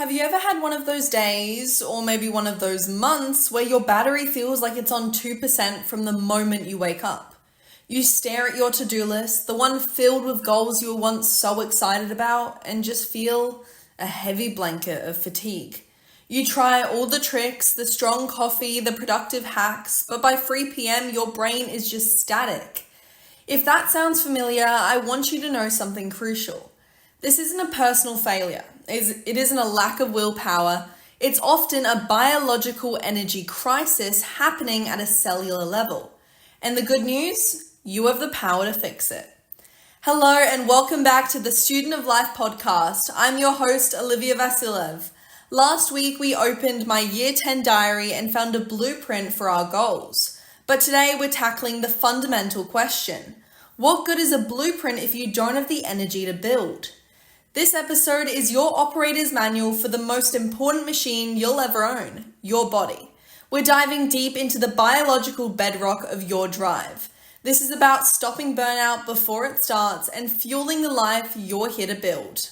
Have you ever had one of those days, or maybe one of those months, where your battery feels like it's on 2% from the moment you wake up? You stare at your to-do list, the one filled with goals you were once so excited about, and just feel a heavy blanket of fatigue. You try all the tricks, the strong coffee, the productive hacks, but by 3 p.m. your brain is just static. If that sounds familiar, I want you to know something crucial. This isn't a personal failure. It isn't a lack of willpower. It's often a biological energy crisis happening at a cellular level. And the good news? You have the power to fix it. Hello and welcome back to the Student of Life podcast. I'm your host, Olivia Vasilev. Last week, we opened my Year 10 diary and found a blueprint for our goals. But today, we're tackling the fundamental question. What good is a blueprint if you don't have the energy to build? This episode is your operator's manual for the most important machine you'll ever own, your body. We're diving deep into the biological bedrock of your drive. This is about stopping burnout before it starts and fueling the life you're here to build.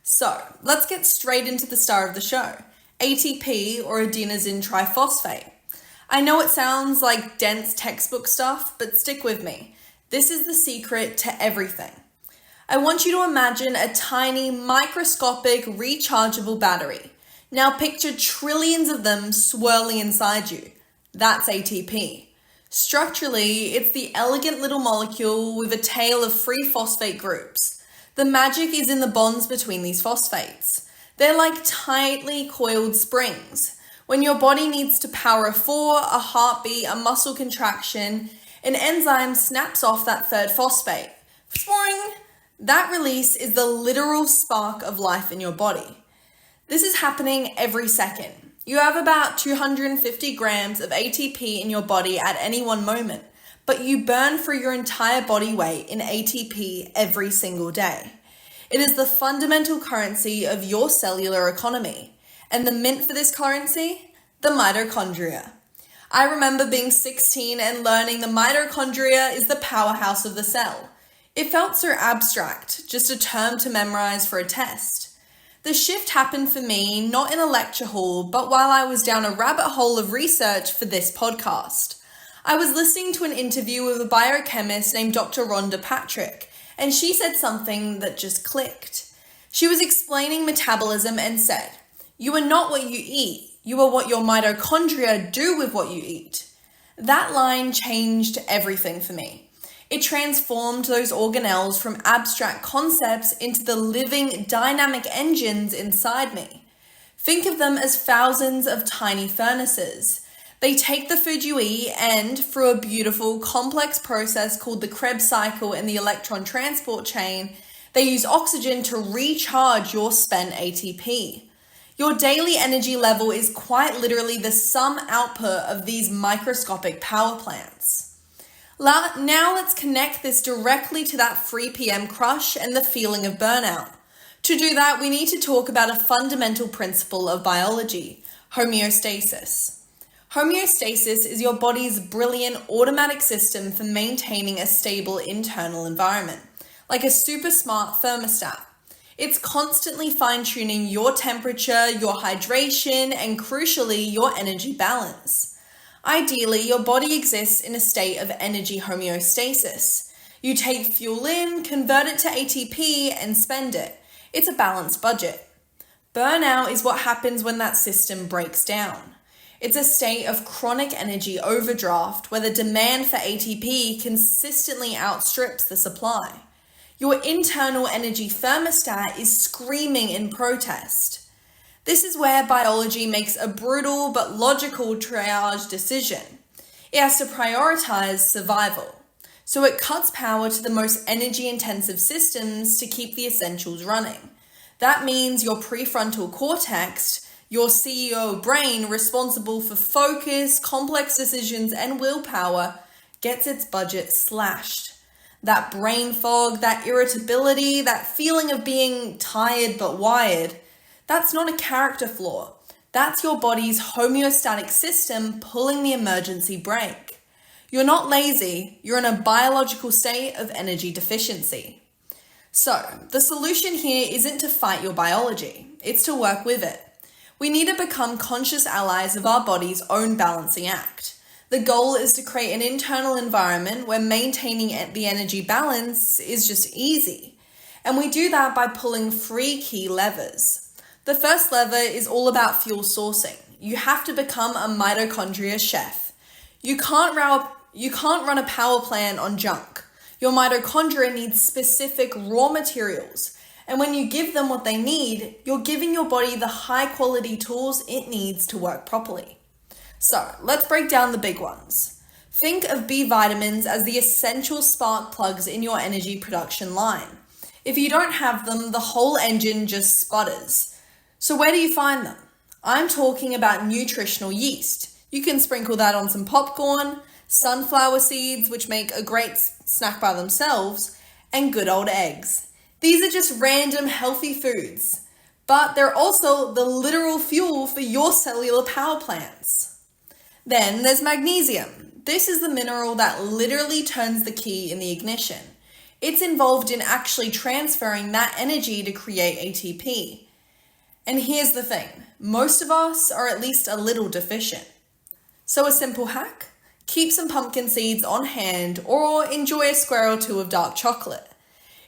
So, let's get straight into the star of the show, ATP or adenosine triphosphate. I know it sounds like dense textbook stuff, but stick with me. This is the secret to everything. I want you to imagine a tiny, microscopic, rechargeable battery. Now picture trillions of them swirling inside you. That's ATP. Structurally, it's the elegant little molecule with a tail of free phosphate groups. The magic is in the bonds between these phosphates. They're like tightly coiled springs. When your body needs to power a 4, a heartbeat, a muscle contraction, an enzyme snaps off that third phosphate. Spring! That release is the literal spark of life in your body. This is happening every second. You have about 250 grams of ATP in your body at any one moment, but you burn for your entire body weight in ATP every single day. It is the fundamental currency of your cellular economy. And the mint for this currency? The mitochondria. I remember being 16 and learning the mitochondria is the powerhouse of the cell. It felt so abstract, just a term to memorize for a test. The shift happened for me not in a lecture hall, but while I was down a rabbit hole of research for this podcast. I was listening to an interview with a biochemist named Dr. Rhonda Patrick, and she said something that just clicked. She was explaining metabolism and said, "You are not what you eat, you are what your mitochondria do with what you eat." That line changed everything for me. It transformed those organelles from abstract concepts into the living, dynamic engines inside me. Think of them as thousands of tiny furnaces. They take the food you eat and, through a beautiful, complex process called the Krebs cycle in the electron transport chain, they use oxygen to recharge your spent ATP. Your daily energy level is quite literally the sum output of these microscopic power plants. Now let's connect this directly to that 3 p.m. crush and the feeling of burnout. To do that, we need to talk about a fundamental principle of biology, homeostasis. Homeostasis is your body's brilliant automatic system for maintaining a stable internal environment, like a super smart thermostat. It's constantly fine-tuning your temperature, your hydration, and crucially, your energy balance. Ideally, your body exists in a state of energy homeostasis. You take fuel in, convert it to ATP, and spend it. It's a balanced budget. Burnout is what happens when that system breaks down. It's a state of chronic energy overdraft where the demand for ATP consistently outstrips the supply. Your internal energy thermostat is screaming in protest. This is where biology makes a brutal but logical triage decision. It has to prioritize survival. So it cuts power to the most energy-intensive systems to keep the essentials running. That means your prefrontal cortex, your CEO brain responsible for focus, complex decisions, and willpower, gets its budget slashed. That brain fog, that irritability, that feeling of being tired but wired, that's not a character flaw. That's your body's homeostatic system pulling the emergency brake. You're not lazy, you're in a biological state of energy deficiency. So, the solution here isn't to fight your biology, it's to work with it. We need to become conscious allies of our body's own balancing act. The goal is to create an internal environment where maintaining the energy balance is just easy. And we do that by pulling 3 key levers. The first lever is all about fuel sourcing. You have to become a mitochondria chef. You can't run a power plant on junk. Your mitochondria need specific raw materials. And when you give them what they need, you're giving your body the high quality tools it needs to work properly. So let's break down the big ones. Think of B vitamins as the essential spark plugs in your energy production line. If you don't have them, the whole engine just sputters. So where do you find them? I'm talking about nutritional yeast. You can sprinkle that on some popcorn, sunflower seeds, which make a great snack by themselves, and good old eggs. These are just random healthy foods, but they're also the literal fuel for your cellular power plants. Then there's magnesium. This is the mineral that literally turns the key in the ignition. It's involved in actually transferring that energy to create ATP. And here's the thing, most of us are at least a little deficient. So a simple hack? Keep some pumpkin seeds on hand or enjoy a square or two of dark chocolate.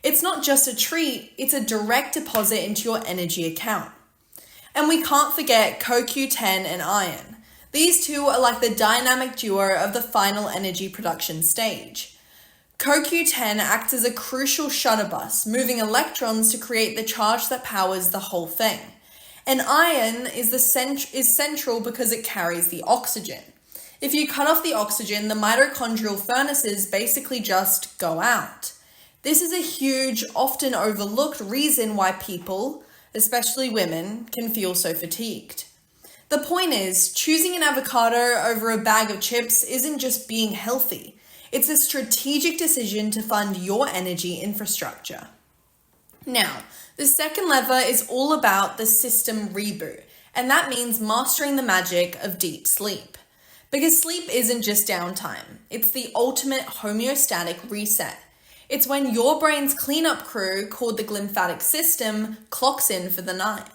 It's not just a treat, it's a direct deposit into your energy account. And we can't forget CoQ10 and iron. These two are like the dynamic duo of the final energy production stage. CoQ10 acts as a crucial shuttle bus, moving electrons to create the charge that powers the whole thing. And iron is central because it carries the oxygen. If you cut off the oxygen, the mitochondrial furnaces basically just go out. This is a huge, often overlooked reason why people, especially women, can feel so fatigued. The point is, choosing an avocado over a bag of chips isn't just being healthy. It's a strategic decision to fund your energy infrastructure. Now, the second lever is all about the system reboot, and that means mastering the magic of deep sleep. Because sleep isn't just downtime, it's the ultimate homeostatic reset. It's when your brain's cleanup crew, called the glymphatic system, clocks in for the night.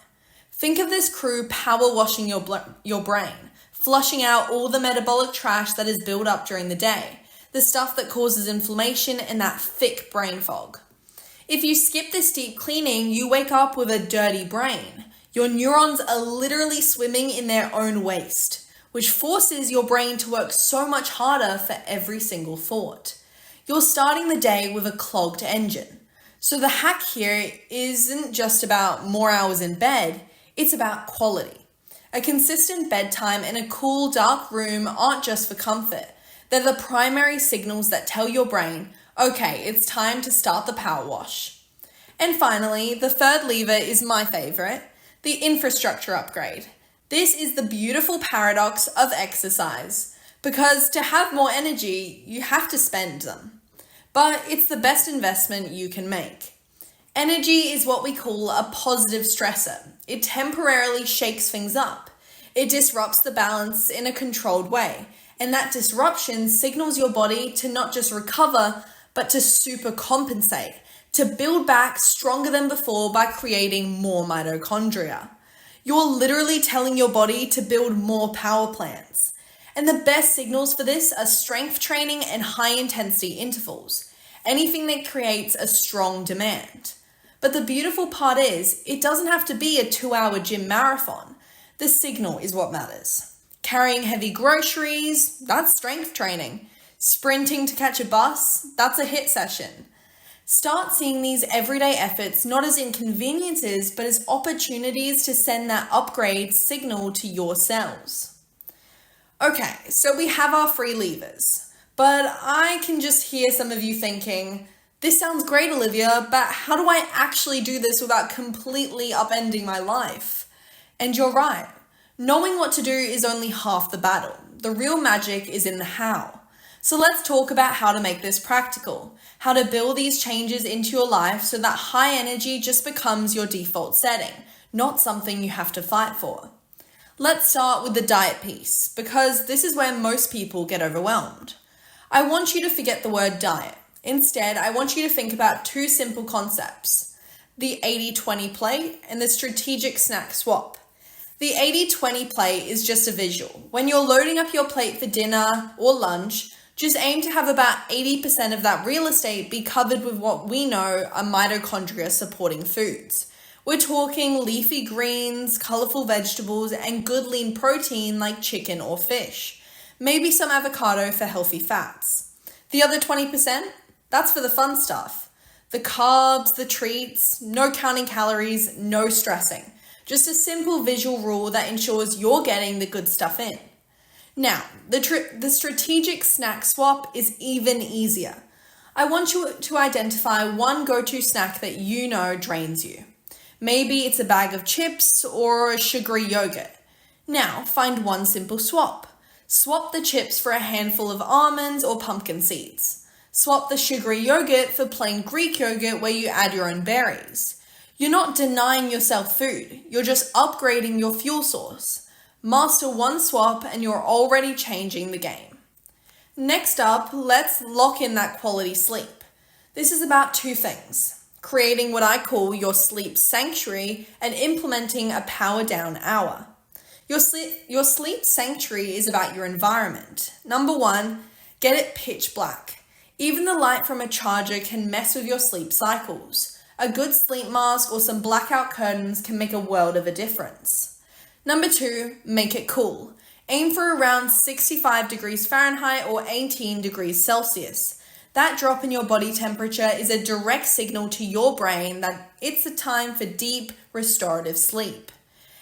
Think of this crew power washing your brain, flushing out all the metabolic trash that is built up during the day, the stuff that causes inflammation and that thick brain fog. If you skip this deep cleaning, you wake up with a dirty brain. Your neurons are literally swimming in their own waste, which forces your brain to work so much harder for every single thought. You're starting the day with a clogged engine. So the hack here isn't just about more hours in bed, it's about quality. A consistent bedtime and a cool, dark room aren't just for comfort. They're the primary signals that tell your brain, okay, it's time to start the power wash. And finally, the third lever is my favorite, the infrastructure upgrade. This is the beautiful paradox of exercise, because to have more energy, you have to spend them. But it's the best investment you can make. Energy is what we call a positive stressor. It temporarily shakes things up. It disrupts the balance in a controlled way. And that disruption signals your body to not just recover, but to supercompensate, to build back stronger than before by creating more mitochondria. You're literally telling your body to build more power plants. And the best signals for this are strength training and high intensity intervals, anything that creates a strong demand. But the beautiful part is, it doesn't have to be a 2-hour gym marathon. The signal is what matters. Carrying heavy groceries, that's strength training. Sprinting to catch a bus, that's a HIIT session. Start seeing these everyday efforts not as inconveniences, but as opportunities to send that upgrade signal to your cells. Okay, so we have our 3 levers, but I can just hear some of you thinking, this sounds great, Olivia, but how do I actually do this without completely upending my life? And you're right. Knowing what to do is only half the battle. The real magic is in the how. So let's talk about how to make this practical, how to build these changes into your life so that high energy just becomes your default setting, not something you have to fight for. Let's start with the diet piece, because this is where most people get overwhelmed. I want you to forget the word diet. Instead, I want you to think about two simple concepts: the 80-20 play and the strategic snack swap. The 80-20 play is just a visual. When you're loading up your plate for dinner or lunch, just aim to have about 80% of that real estate be covered with what we know are mitochondria supporting foods. We're talking leafy greens, colorful vegetables, and good lean protein like chicken or fish. Maybe some avocado for healthy fats. The other 20%, that's for the fun stuff. The carbs, the treats, no counting calories, no stressing. Just a simple visual rule that ensures you're getting the good stuff in. Now, the strategic snack swap is even easier. I want you to identify one go-to snack that you know drains you. Maybe it's a bag of chips or a sugary yogurt. Now, find one simple swap. Swap the chips for a handful of almonds or pumpkin seeds. Swap the sugary yogurt for plain Greek yogurt where you add your own berries. You're not denying yourself food, you're just upgrading your fuel source. Master one swap and you're already changing the game. Next up, let's lock in that quality sleep. This is about two things: creating what I call your sleep sanctuary and implementing a power down hour. Your sleep sanctuary is about your environment. Number one, get it pitch black. Even the light from a charger can mess with your sleep cycles. A good sleep mask or some blackout curtains can make a world of a difference. Number two, make it cool. Aim for around 65 degrees Fahrenheit or 18 degrees Celsius. That drop in your body temperature is a direct signal to your brain that it's a time for deep, restorative sleep.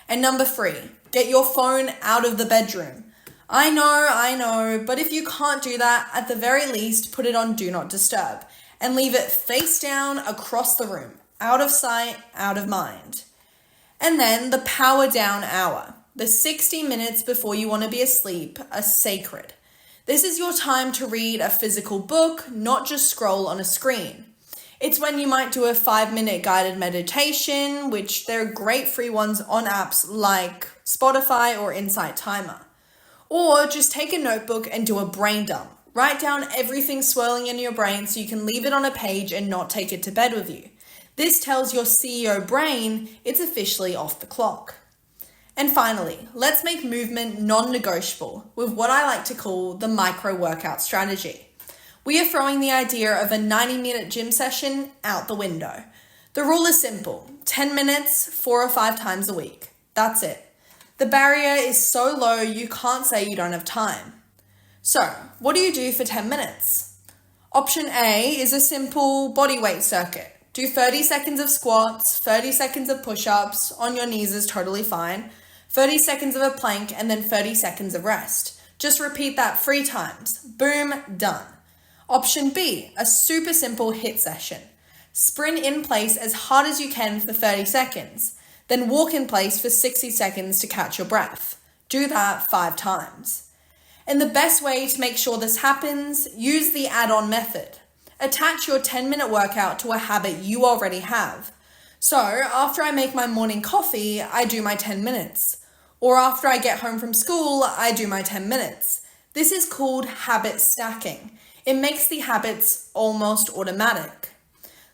And number three, get your phone out of the bedroom. I know, but if you can't do that, at the very least, put it on Do Not Disturb and leave it face down across the room, out of sight, out of mind. And then the power down hour. The 60 minutes before you want to be asleep are sacred. This is your time to read a physical book, not just scroll on a screen. It's when you might do a 5-minute guided meditation, which there are great free ones on apps like Spotify or Insight Timer. Or just take a notebook and do a brain dump. Write down everything swirling in your brain so you can leave it on a page and not take it to bed with you. This tells your CEO brain it's officially off the clock. And finally, let's make movement non-negotiable with what I like to call the micro workout strategy. We are throwing the idea of a 90-minute gym session out the window. The rule is simple: 10 minutes, 4 or 5 times a week. That's it. The barrier is so low you can't say you don't have time. So, what do you do for 10 minutes? Option A is a simple body weight circuit. Do 30 seconds of squats, 30 seconds of push-ups, on your knees is totally fine, 30 seconds of a plank, and then 30 seconds of rest. Just repeat that 3 times. Boom, done. Option B, a super simple HIIT session. Sprint in place as hard as you can for 30 seconds, then walk in place for 60 seconds to catch your breath. Do that 5 times. And the best way to make sure this happens, use the add-on method. Attach your 10-minute workout to a habit you already have. So after I make my morning coffee, I do my 10 minutes. Or after I get home from school, I do my 10 minutes. This is called habit stacking. It makes the habits almost automatic.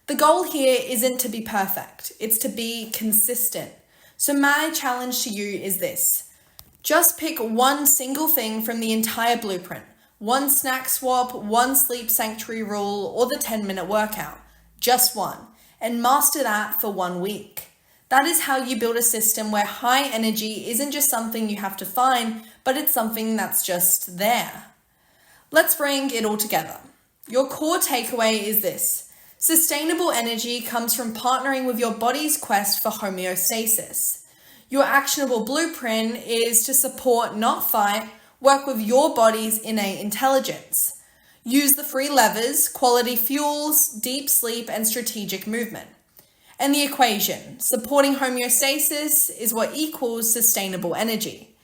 The goal here isn't to be perfect, it's to be consistent. So my challenge to you is this. Just pick one single thing from the entire blueprint. One snack swap, one sleep sanctuary rule, or the 10-minute workout. Just one. And master that for 1 week. That is how you build a system where high energy isn't just something you have to find, but it's something that's just there. Let's bring it all together. Your core takeaway is this. Sustainable energy comes from partnering with your body's quest for homeostasis. Your actionable blueprint is to support, not fight, work with your body's innate intelligence. Use the 3 levers: quality fuels, deep sleep, and strategic movement. And the equation, supporting homeostasis, is what equals sustainable energy.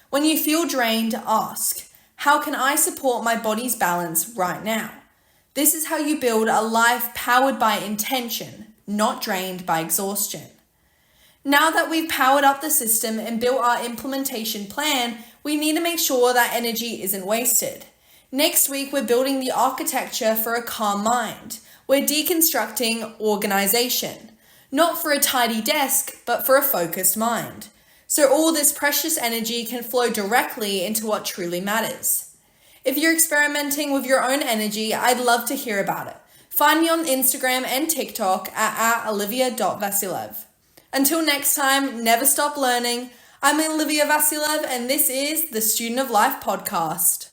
When you feel drained, ask, how can I support my body's balance right now? This is how you build a life powered by intention, not drained by exhaustion. Now that we've powered up the system and built our implementation plan, we need to make sure that energy isn't wasted. Next week, we're building the architecture for a calm mind. We're deconstructing organization, not for a tidy desk, but for a focused mind. So all this precious energy can flow directly into what truly matters. If you're experimenting with your own energy, I'd love to hear about it. Find me on Instagram and TikTok at olivia.vasilev. Until next time, never stop learning. I'm Olivia Vasilev, and this is the Student of Life podcast.